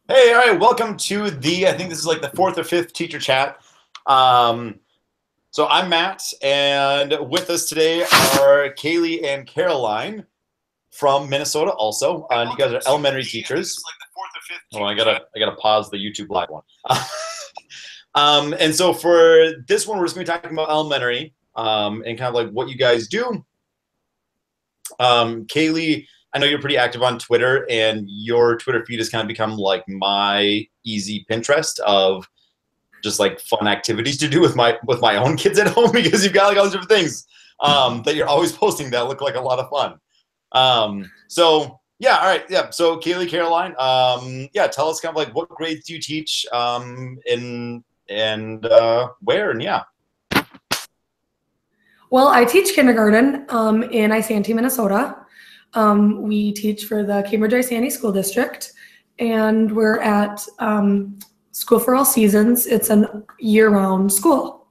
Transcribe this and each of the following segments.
Hey, all right, welcome to I think this is like the fourth or fifth teacher chat. Um, so I'm Matt, and with us today are Kaylee and Caroline from Minnesota also. You guys are elementary teachers. Oh, I gotta pause the YouTube live one. And so for this one, we're just gonna be talking about elementary, and kind of like what you guys do. Kaylee, I know you're pretty active on Twitter, and your Twitter feed has kind of become like my easy Pinterest of just like fun activities to do with my own kids at home because you've got like all these different things that you're always posting that look like a lot of fun. So yeah, all right, yeah. So Kaylee, Caroline, yeah, tell us kind of like what grades do you teach, and where, and yeah. Well, I teach kindergarten in Isanti, Minnesota. We teach for the Cambridge Isanti School District, and we're at School for All Seasons. It's a year-round school.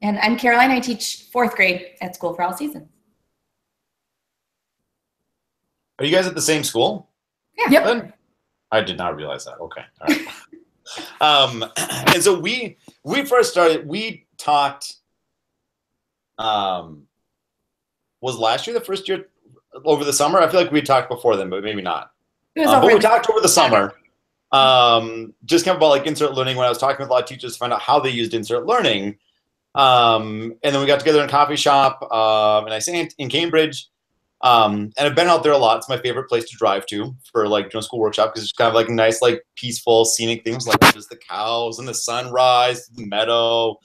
And I'm Caroline. I teach fourth grade at School for All Seasons. Are you guys at the same school? Yeah. Yep. Then? I did not realize that. Okay. All right. And so we first started, we talked, was last year the first year over the summer? I feel like we talked before then, but maybe not. But we talked over the summer, just kind of about like insert learning when I was talking with a lot of teachers to find out how they used insert learning. And then we got together in a coffee shop, and I say in Cambridge. And I've been out there a lot. It's my favorite place to drive to for like doing a school workshop because it's kind of like nice, like peaceful, scenic things like just the cows and the sunrise, the meadow.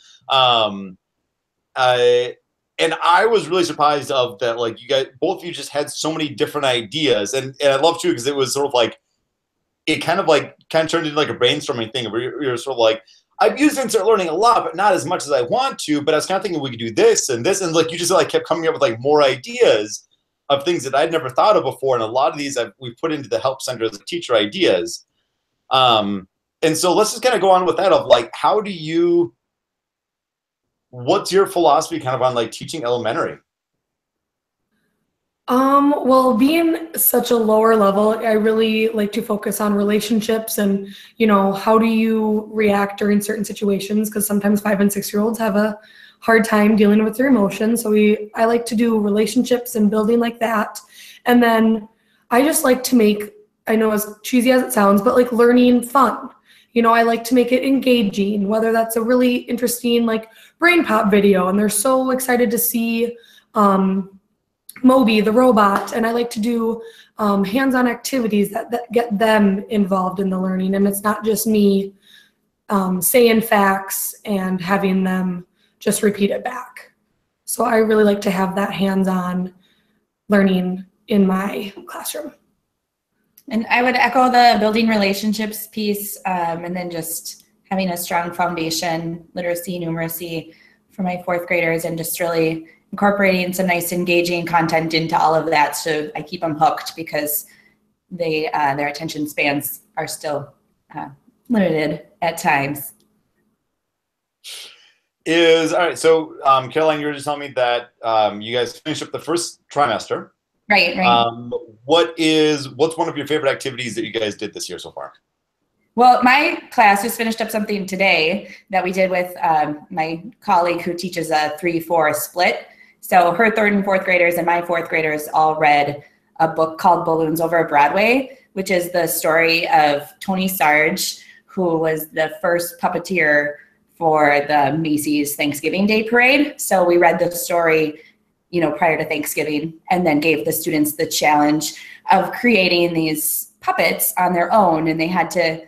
And I was really surprised of that. Like you guys, both of you just had so many different ideas, and I love too because it was sort of like it kind of turned into like a brainstorming thing where you're sort of like, I've used insert learning a lot, but not as much as I want to. But I was kind of thinking we could do this and this, and like you just like kept coming up with like more ideas of things that I'd never thought of before. And a lot of these we've put into the help center as teacher ideas. And so let's just kind of go on with that of like, what's your philosophy kind of on like teaching elementary? Well, being such a lower level, I really like to focus on relationships and, how do you react during certain situations? Because sometimes 5- and 6-year-olds have a hard time dealing with their emotions. So I like to do relationships and building like that. And then I just like to make, I know as cheesy as it sounds, but like learning fun. I like to make it engaging, whether that's a really interesting like brain pop video and they're so excited to see Moby, the robot, and I like to do hands-on activities that get them involved in the learning. And it's not just me saying facts and having them just repeat it back. So I really like to have that hands-on learning in my classroom. And I would echo the building relationships piece, and then just having a strong foundation, literacy, numeracy for my fourth graders, and just really incorporating some nice engaging content into all of that. So I keep them hooked because their attention spans are still limited at times. All right. So Caroline, you were just telling me that you guys finished up the first trimester. Right. What's one of your favorite activities that you guys did this year so far? Well, my class just finished up something today that we did with my colleague who teaches a 3-4 split. So her third and fourth graders and my fourth graders all read a book called Balloons Over Broadway, which is the story of Tony Sarge, who was the first puppeteer for the Macy's Thanksgiving Day Parade. So we read the story, prior to Thanksgiving, and then gave the students the challenge of creating these puppets on their own. And they had to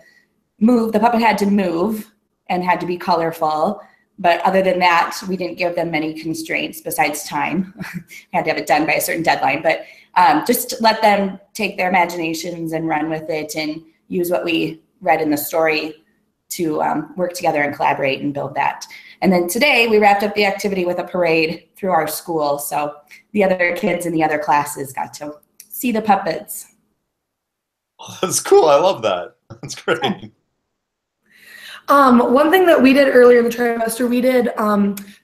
move, the puppet had to move and had to be colorful. But other than that, we didn't give them many constraints besides time. Had to have it done by a certain deadline, but just let them take their imaginations and run with it and use what we read in the story to work together and collaborate and build that. And then today we wrapped up the activity with a parade through our school. So the other kids in the other classes got to see the puppets. Oh, that's cool. I love that. That's great. Yeah. One thing that we did earlier in the trimester, we did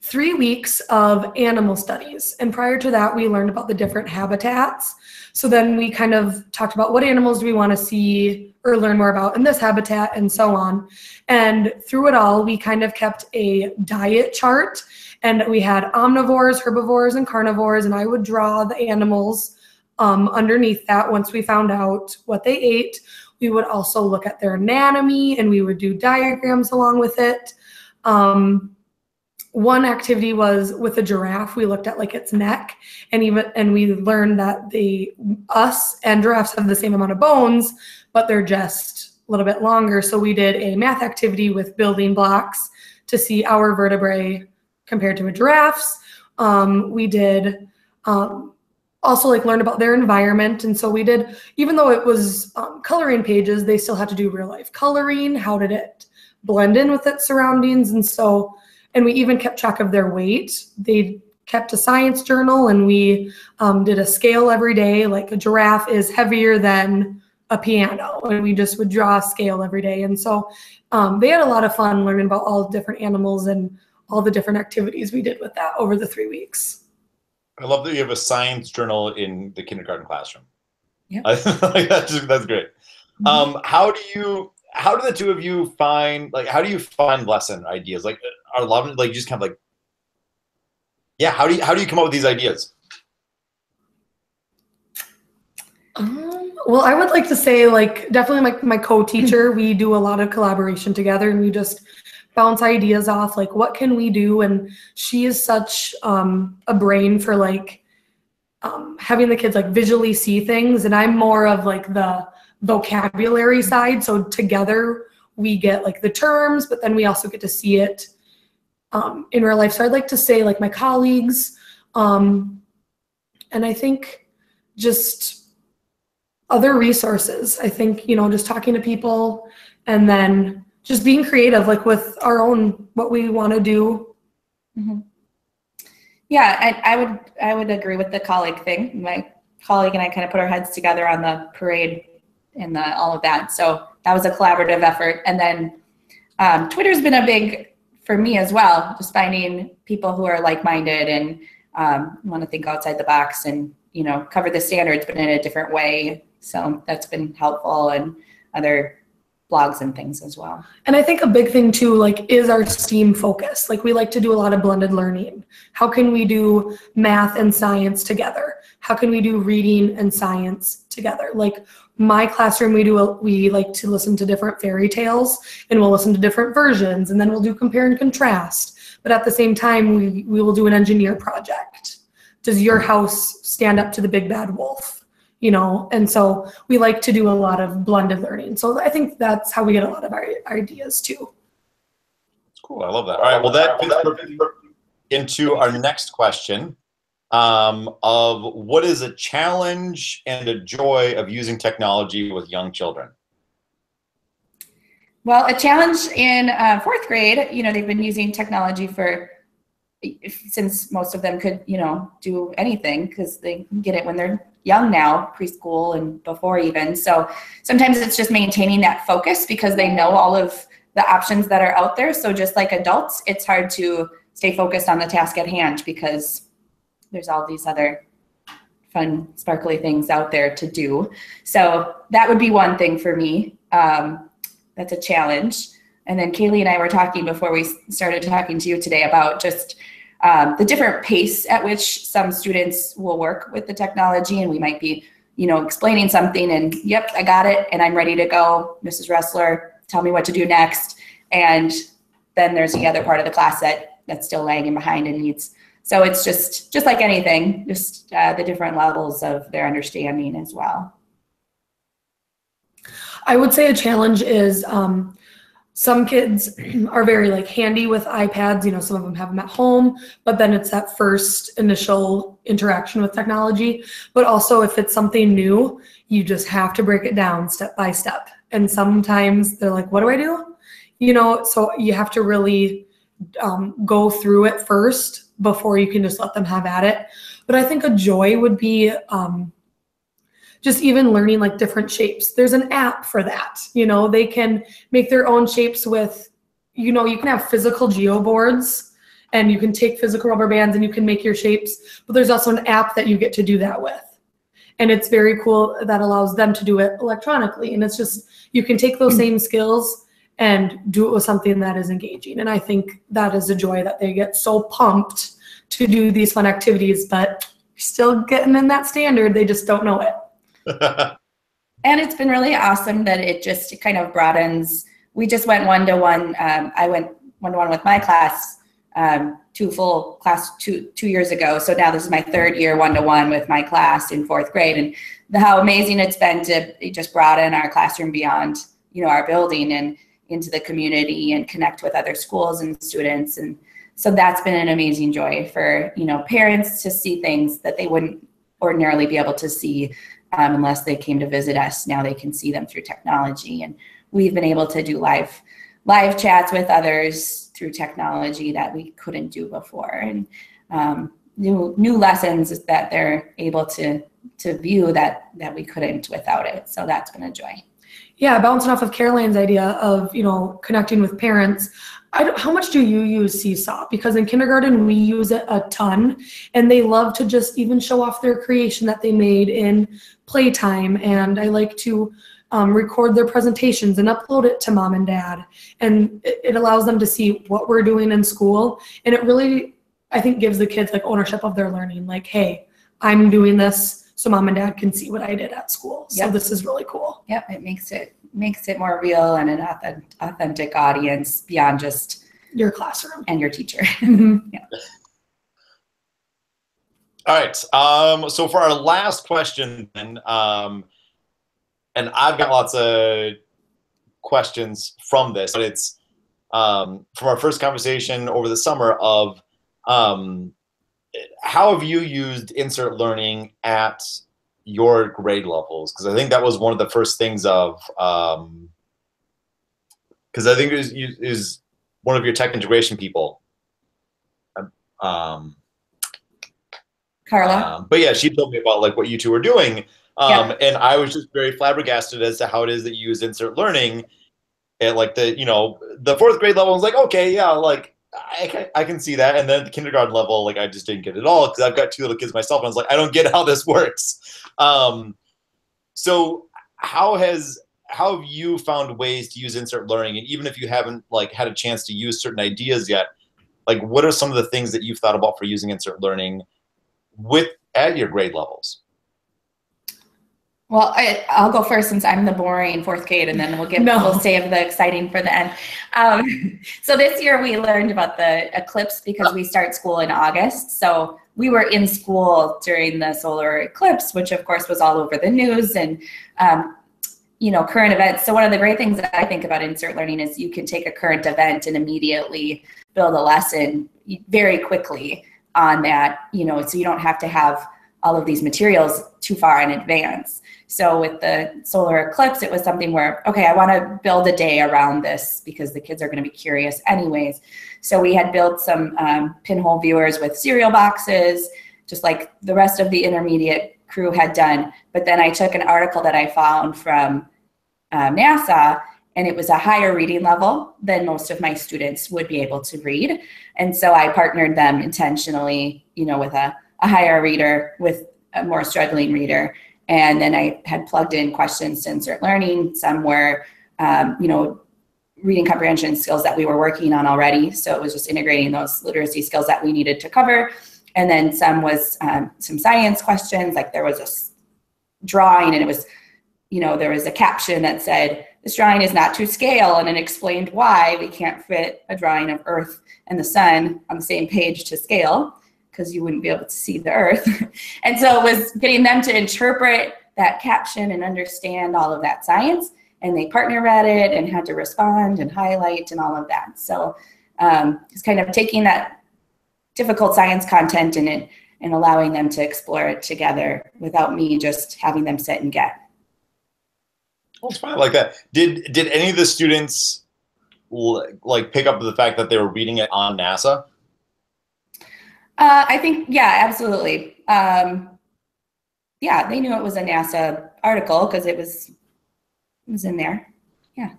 3 weeks of animal studies. And prior to that, we learned about the different habitats. So then we kind of talked about what animals do we want to see or learn more about in this habitat, and so on. And through it all, we kind of kept a diet chart, and we had omnivores, herbivores, and carnivores, and I would draw the animals underneath that once we found out what they ate. We would also look at their anatomy, and we would do diagrams along with it. One activity was with a giraffe. We looked at like its neck, and we learned that us and giraffes have the same amount of bones, but they're just a little bit longer. So we did a math activity with building blocks to see our vertebrae compared to a giraffe's. We did also like learn about their environment. And so we did, even though it was coloring pages, they still had to do real life coloring. How did it blend in with its surroundings? And we even kept track of their weight. They kept a science journal, and we did a scale every day. Like a giraffe is heavier than a piano, and we just would draw a scale every day. And so they had a lot of fun learning about all the different animals and all the different activities we did with that over the 3 weeks. I love that you have a science journal in the kindergarten classroom. Yeah, that's great. How do the two of you find, like, how do you find lesson ideas? Like, are a lot of, like, just kind of like, yeah, how do you come up with these ideas? Well, I would like to say, like, definitely my co-teacher, we do a lot of collaboration together, and we just bounce ideas off, like, what can we do? And she is such a brain for like having the kids like visually see things, and I'm more of like the vocabulary side. So together we get like the terms, but then we also get to see it in real life. So I'd like to say like my colleagues, and I think just other resources. I think, just talking to people, and then just being creative, like with our own, what we want to do. Mm-hmm. Yeah, I would agree with the colleague thing. My colleague and I kind of put our heads together on the parade and all of that. So that was a collaborative effort. And then Twitter's been a big, for me as well, just finding people who are like-minded and want to think outside the box and, cover the standards, but in a different way. So that's been helpful, and other blogs and things as well. And I think a big thing too, like, is our STEAM focus. Like, we like to do a lot of blended learning. How can we do math and science together? How can we do reading and science together? Like my classroom, we like to listen to different fairy tales, and we'll listen to different versions, and then we'll do compare and contrast. But at the same time, we will do an engineer project. Does your house stand up to the big bad wolf? And so we like to do a lot of blended learning. So I think that's how we get a lot of our ideas too. Cool, I love that. All right, well, that fits into our next question of what is a challenge and a joy of using technology with young children? Well, a challenge in 4th grade, they've been using technology since most of them could, do anything, because they get it when they're young now, preschool and before even. So sometimes it's just maintaining that focus, because they know all of the options that are out there. So just like adults, it's hard to stay focused on the task at hand, because there's all these other fun, sparkly things out there to do. So that would be one thing for me. That's a challenge. And then Kaylee and I were talking before we started talking to you today about just the different pace at which some students will work with the technology, and we might be, explaining something and, yep, I got it, and I'm ready to go. Mrs. Ressler, tell me what to do next. And then there's the other part of the class that's still lagging behind and needs. So it's just like anything, just the different levels of their understanding as well. I would say a challenge is some kids are very handy with iPads. Some of them have them at home, but then it's that first initial interaction with technology. But also, if it's something new, you just have to break it down step by step. And sometimes they're like, what do I do? So you have to really go through it first before you can just let them have at it. But I think a joy would be just even learning different shapes. There's an app for that. They can make their own shapes with, you can have physical geoboards, and you can take physical rubber bands and you can make your shapes, but there's also an app that you get to do that with. And it's very cool that allows them to do it electronically. And it's just, you can take those same skills and do it with something that is engaging. And I think that is a joy that they get so pumped to do these fun activities, but still getting in that standard. They just don't know it. And it's been really awesome that it kind of broadens. We just went one-to-one. I went one-to-one with my class, full class two years ago. So now this is my third year one-to-one with my class in 4th grade. And how amazing it's been to just broaden our classroom beyond, our building and into the community and connect with other schools and students. And so that's been an amazing joy for, parents to see things that they wouldn't ordinarily be able to see unless they came to visit us. Now they can see them through technology. And we've been able to do live chats with others through technology that we couldn't do before. And new lessons that they're able to view that we couldn't without it. So that's been a joy. Yeah, bouncing off of Caroline's idea of, connecting with parents, how much do you use Seesaw? Because in kindergarten, we use it a ton, and they love to just even show off their creation that they made in playtime. And I like to record their presentations and upload it to mom and dad. And it allows them to see what we're doing in school. And it really, I think, gives the kids like ownership of their learning. Like, hey, I'm doing this so mom and dad can see what I did at school. So this is really cool. Yep, it makes it more real and an authentic audience beyond just your classroom and your teacher. Yeah. All right. So for our last question, then, and I've got lots of questions from this, but it's from our first conversation over the summer of how have you used insert learning at your grade levels? Because I think that was one of the first things of, because I think it was one of your tech integration people. Carla. But yeah, she told me about like what you two were doing. And I was just very flabbergasted as to how it is that you use insert learning at like the 4th grade level. I was like, okay, yeah, like I can see that. And then at the kindergarten level, like I just didn't get it at all because I've got 2 little kids myself. And I was like, I don't get how this works. So how have you found ways to use insert learning? And even if you haven't like had a chance to use certain ideas yet, like what are some of the things that you've thought about for using insert learning at your grade levels? Well, I'll go first since I'm the boring 4th grade, and then we'll save the exciting for the end. So this year we learned about the eclipse because we start school in August. So we were in school during the solar eclipse, which of course was all over the news and current events. So one of the great things that I think about insert learning is you can take a current event and immediately build a lesson very quickly on that, so you don't have to have all of these materials too far in advance. So with the solar eclipse, it was something where, okay, I want to build a day around this because the kids are going to be curious anyways. So we had built some pinhole viewers with cereal boxes, just like the rest of the intermediate crew had done. But then I took an article that I found from NASA, and it was a higher reading level than most of my students would be able to read. And so I partnered them intentionally, with a higher reader with a more struggling reader. And then I had plugged in questions to insert learning. Some were, reading comprehension skills that we were working on already. So it was just integrating those literacy skills that we needed to cover. And then some was some science questions, like there was a drawing and it was, there was a caption that said, this drawing is not to scale, and it explained why we can't fit a drawing of Earth and the sun on the same page to scale, because you wouldn't be able to see the Earth. And so it was getting them to interpret that caption and understand all of that science. And they partner read it and had to respond and highlight and all of that. So it's kind of taking that difficult science content in it and allowing them to explore it together without me just having them sit and get. Well, it's fine like that. Did any of the students like pick up the fact that they were reading it on NASA? I think, yeah, absolutely. Yeah, they knew it was a NASA article because it was in there. Yeah.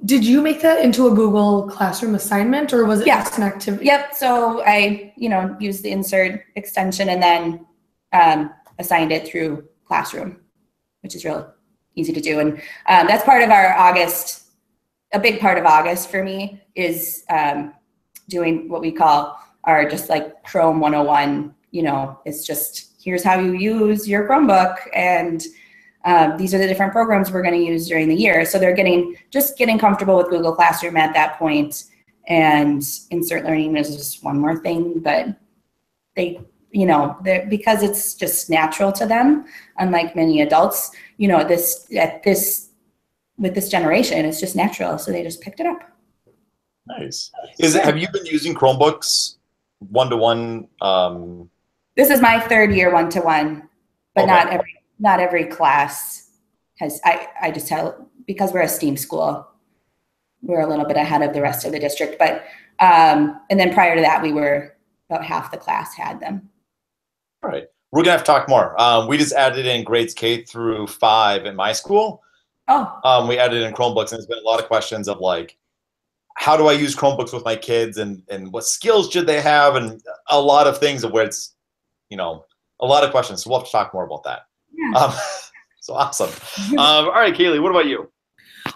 Did you make that into a Google Classroom assignment, or was it just an activity? Yep. So I, used the insert extension, and then assigned it through Classroom, which is real easy to do. And that's part of our August, a big part of August for me is doing what we call our just like Chrome 101, you know, it's just, here's how you use your Chromebook, and these are the different programs we're going to use during the year. So they're just getting comfortable with Google Classroom at that point. And insert learning is just one more thing, but they, you know, because it's just natural to them, unlike many adults, you know, with this generation, it's just natural. So they just picked it up. Nice. Have you been using Chromebooks one-to-one? This is my third year one-to-one, but okay. not every class has. I just tell, because we're a STEAM school, we're a little bit ahead of the rest of the district. But and then prior to that, we were about half the class had them. All right, we're gonna have to talk more. We just added in grades K through 5 in my school. Oh. We added in Chromebooks, and there's been a lot of questions of like, how do I use Chromebooks with my kids, and what skills should they have, and a lot of things of where it's, you know, a lot of questions. So we'll have to talk more about that. Yeah. So awesome. All right, Kaylee, what about you?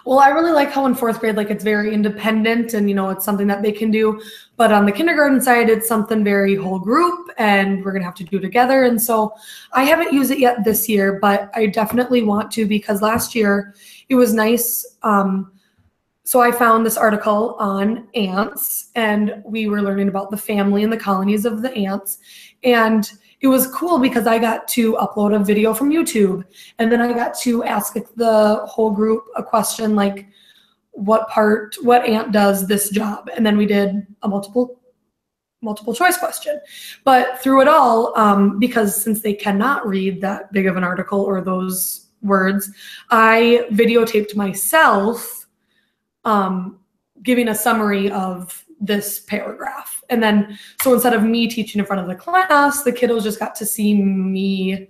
Well, I really like how in 4th grade, like it's very independent and, you know, it's something that they can do. But on the kindergarten side, it's something very whole group and we're going to have to do together. And so I haven't used it yet this year, but I definitely want to, because last year it was nice. So I found this article on ants, and we were learning about the family and the colonies of the ants. And it was cool because I got to upload a video from YouTube, and then I got to ask the whole group a question like, what ant does this job? And then we did a multiple choice question. But through it all, because since they cannot read that big of an article or those words, I videotaped myself giving a summary of this paragraph. And then, so instead of me teaching in front of the class, the kiddos just got to see me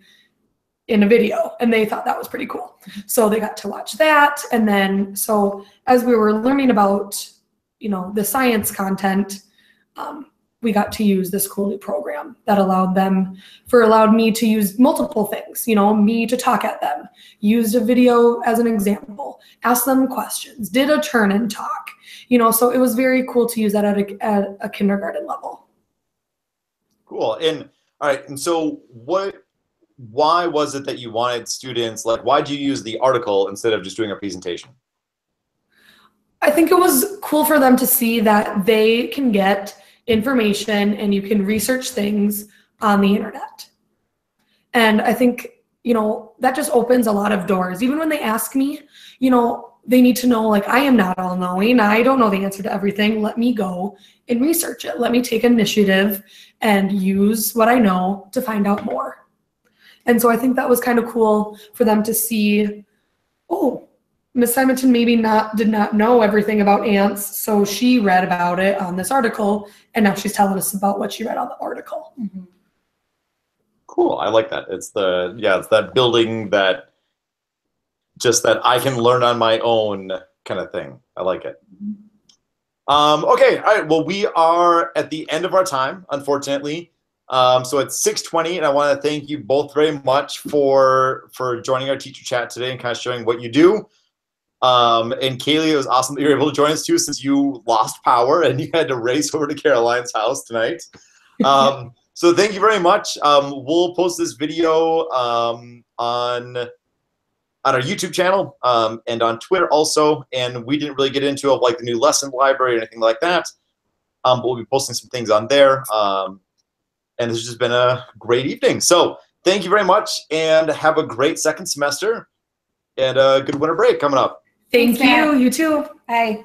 in a video, and they thought that was pretty cool. So they got to watch that. And then, so as we were learning about, you know, the science content, we got to use this cool new program that allowed me to use multiple things, you know, me to talk at them, used a video as an example, asked them questions, did a turn and talk, you know, so it was very cool to use that at a kindergarten level. Cool. And all right. And so why was it that you wanted students, like, why'd you use the article instead of just doing a presentation? I think it was cool for them to see that they can get information and you can research things on the internet. And I think, you know, that just opens a lot of doors. Even when they ask me, you know, they need to know, like, I am not all knowing. I don't know the answer to everything. Let me go and research it. Let me take initiative and use what I know to find out more. And so I think that was kind of cool for them to see, oh, Miss Simonton maybe did not know everything about ants, so she read about it on this article, and now she's telling us about what she read on the article. Mm-hmm. Cool. I like that. It's that building that I can learn on my own kind of thing. I like it. Okay. All right. Well, we are at the end of our time, unfortunately. So it's 6:20, and I want to thank you both very much for joining our teacher chat today and kind of showing what you do. And Kaylee, it was awesome that you were able to join us too, since you lost power and you had to race over to Caroline's house tonight. So thank you very much. We'll post this video on our YouTube channel and on Twitter also. And we didn't really get into like the new lesson library or anything like that. But we'll be posting some things on there. And this has just been a great evening. So thank you very much, and have a great second semester and a good winter break coming up. Thank you. You too. Bye.